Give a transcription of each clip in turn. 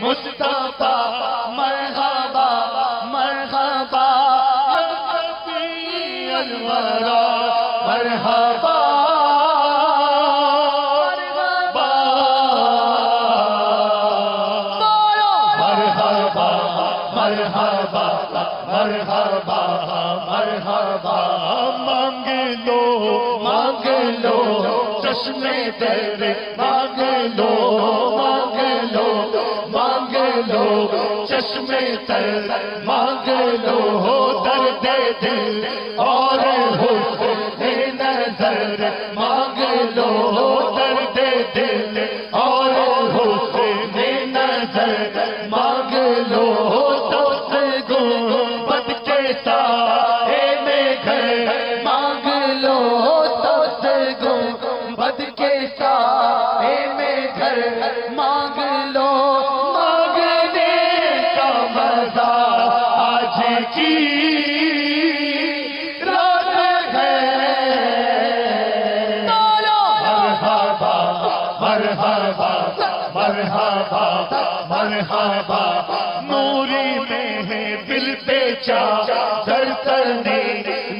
مصطفیٰ مرحبا مرحبا نبی الورا مرحبا مرحبا مرحبا مرحبا مانگ لو چشمے در مانگ لو چشمے تر مانگ لو درد دل اور حسن نظر مانگ لو درد دل اور حسن نظر مانگ لو گنبد کے سائے میں گھر مانگ لو گنبد کے سائے میں گھر مانگ لو مانگنے کا مزہ آج کی رات ہے مرحبا مرحبا مرحبا مرحبا نوری میں ہے دل پہ چادر تنے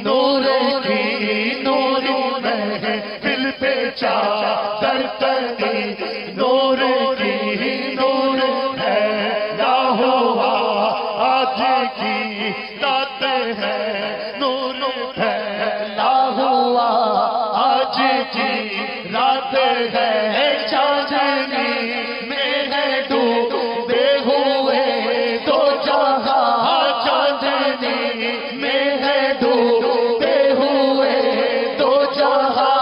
نور کی نوری میں ہے دل پہ چادر تنے نور کی نور ہے یا ہوا آج کی رات ہے نور ہے یا ہوا آج کی رات ہے چاندنی میں ہے ڈوبے ہوئے دو جہاں چاندنی میں ہے ڈوبے ہوئے دو جہاں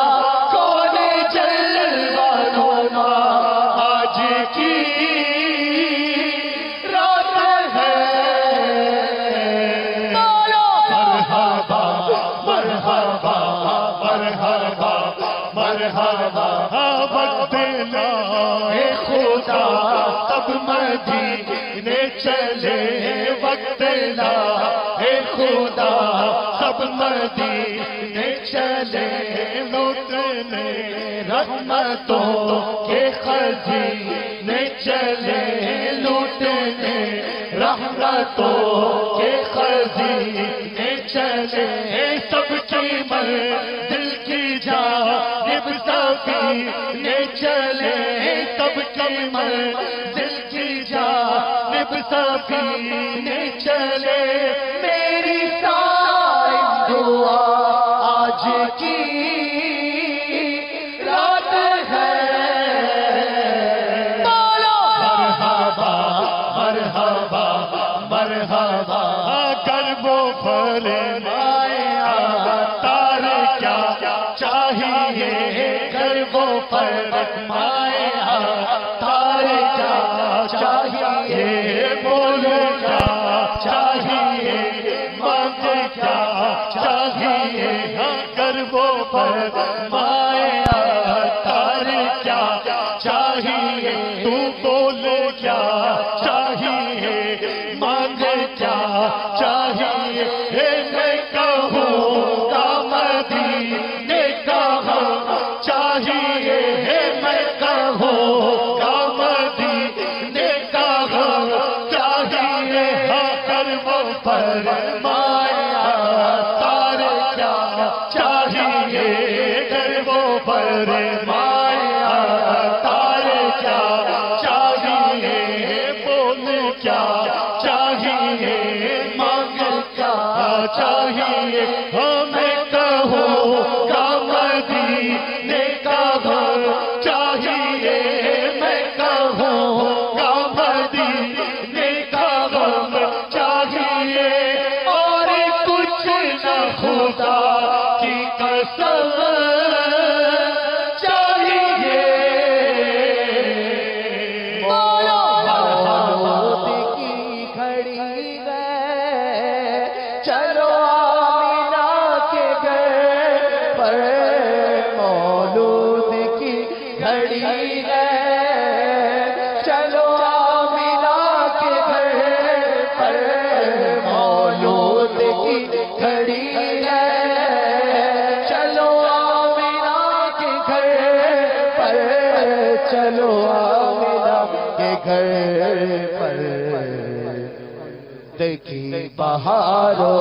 کون جلوہ نما آج کی رات ہے مرحبا مرحبا مرحبا مرحبا وقت لائے خدا تب مدینے چلے وقت لائے خدا تب مدینے چلے لوٹنے رحمتوں کے خزینے چلے لوٹنے رحمتوں کے خزینے چلے سب کی منزل کی جانب سفینے چلے سب کی منزل کی جانب سفینے چلے میری ساری دعا آج کی رات ہے مرحبا مرحبا مرحبا کرب و فرمایا تار کیا چاہیے کرب و فرمایا تار کیا چاہیے بول کیا چاہیے مانگ کیا چاہیے کرب و فرمایا تار کیا چاہیے تو بول کیا چاہیے مانگ کیا چاہیے میں کہوں گا مدینے کہاں چاہیے میں کہوں گا مدینے کہاں چاہیے کرب و فرمایا تار کیا چاہیے کرب و فرمایا تار کیا چاہیے بول کیا چاہیے مانگ کیا چاہیے ہمیں کہوں گا مدینے کہاں چاہیے میں کہوں گا مدینے کہاں چاہیے اور کچھ نہ خدا کی قسم چاہیے کی کھڑی گئے چلو آمینہ گھر پر کی بہارو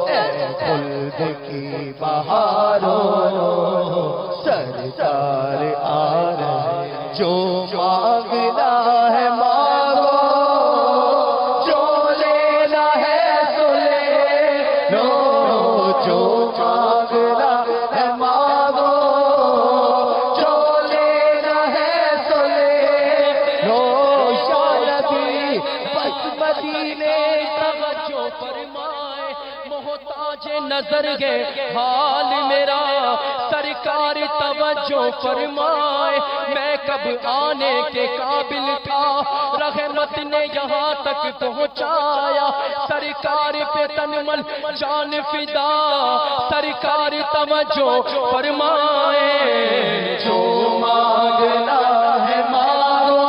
اے خلد کی بہارو سرکار آ رہے جو مانگنا ہے مانگو جو لینا ہے تو لے لو جو مانگنا ہے مانگو جو لینا ہے تو لے لو یا نبی بس مدینے توجہ فرمائے محتاج نظر ہے حال میرا سرکار توجہ فرمائے میں کب آنے کے قابل تھا رحمت نے یہاں تک پہنچایا سرکار پہ تن من جان فدا سرکار توجہ فرمائے جو مانگنا ہے مانگو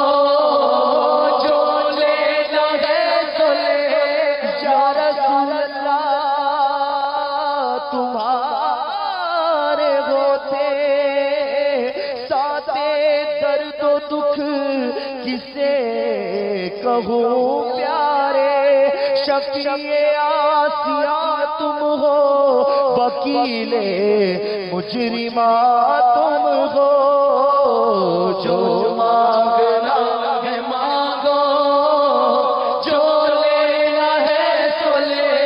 جو لینا ہے تو لے یا رسول اللہ تمہارے ہوتے ساتھ درد و دکھ کسے کہوں پیارے شفیع آسیہ تم ہو وکیل مجرمات تم ہو جو مانگنا ہے مانگو جو لینا ہے تو لے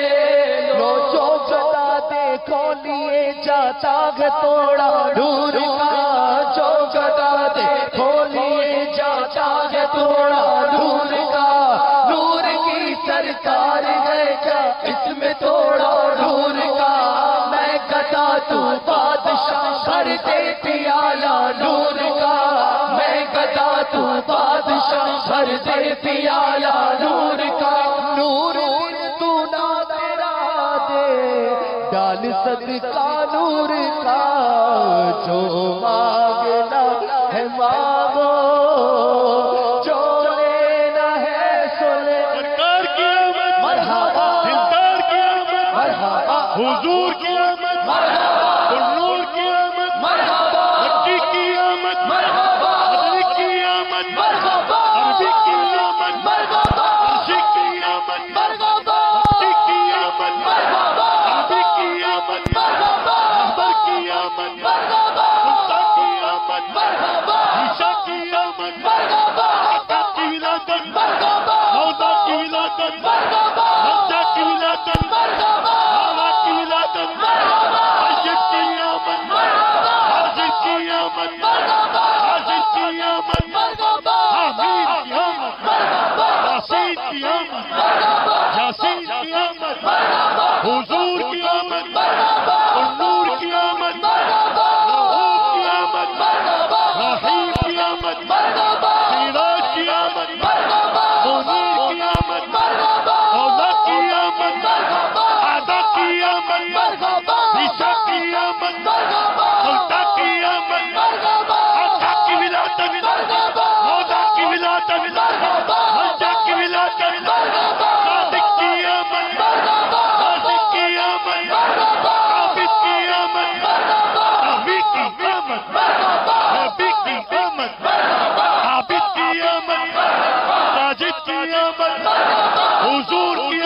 لو جو گدا دیکھو لیے جاتا ہے توڑا نور کا جو گدا دیکھو لیے جاتا ہے توڑا نور کا نور کی سرکار ہے کیا اس میں توڑا نور کا میں گدا تو بادشاہ بھر دے پیالہ نور کا میں گدا تو بادشاہ بھر دے پیالہ نور کا نور تو نہ تیرا دے ڈال صدقہ نور کا جو مانگنا ہے مانگو جو لینا ہے سو لے سرکار کی آمد مرحبا دلدار کی آمد مرحبا حضور کی آمد مرحبا نور کی آمد مرحبا مکی کی آمد مرحبا عدل کی آمد مرحبا عربی کی آمد مرحبا عرشی کی آمد مرحبا مکی کی آمد مرحبا عربی کی آمد مرحبا احمر کی آمد مرحبا خلطہ کی آمد مرحبا عیسیٰ کی آمد مرحبا آقا کی ولادت مرحبا مولا کی ولادت مرحبا رضا کی ولادت مرحبا بابا کی ولادت عاشق کی آمد حاضر کی آمد حاضر کی آمد حامد کی آمد یاسین کی آمد یاسین کی آمد حضور کی آمد نور کی آمد رؤوف کی آمد رحیم کی آمد سراج کی آمد منیر کی آمد مولا کی آمد آدھا کی آمد عیسیٰ کی آمد خلطہ کی آمد آقا کی ولادت مولا کی ولادت ملجا کی ولادت صادق کی آمد صادق کی آمد حافظ کی آمد نبی کی آمد نبی کی آمد عابد کی آمد ساجد کی آمد حضور کی